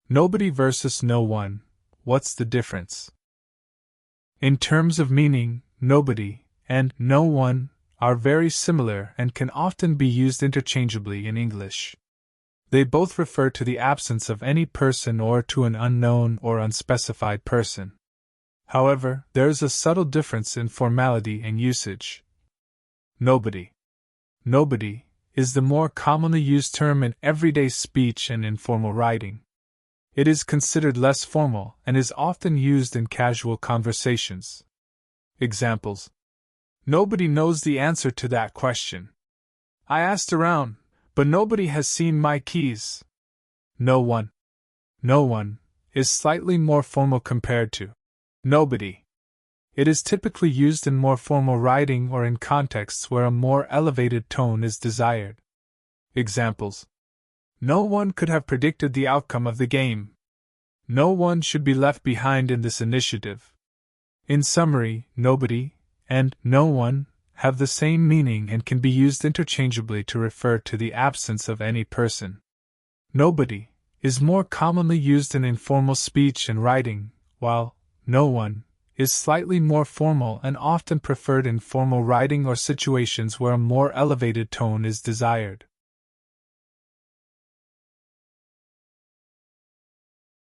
Nobody versus no one, what's the difference? In terms of meaning, nobody and no one are very similar and can often be used interchangeably in English. They both refer to the absence of any person or to an unknown or unspecified person. However, there is a subtle difference in formality and usage. Nobody is the more commonly used term in everyday speech and informal writing. It is considered less formal and is often used in casual conversations. Examples: nobody knows the answer to that question. I asked around, but nobody has seen my keys. No one is slightly more formal compared to nobody. It is typically used in more formal writing or in contexts where a more elevated tone is desired. Examples: no one could have predicted the outcome of the game. No one should be left behind in this initiative. In summary, nobody and no one have the same meaning and can be used interchangeably to refer to the absence of any person. Nobody is more commonly used in informal speech and writing, while no one is slightly more formal and often preferred in formal writing or situations where a more elevated tone is desired.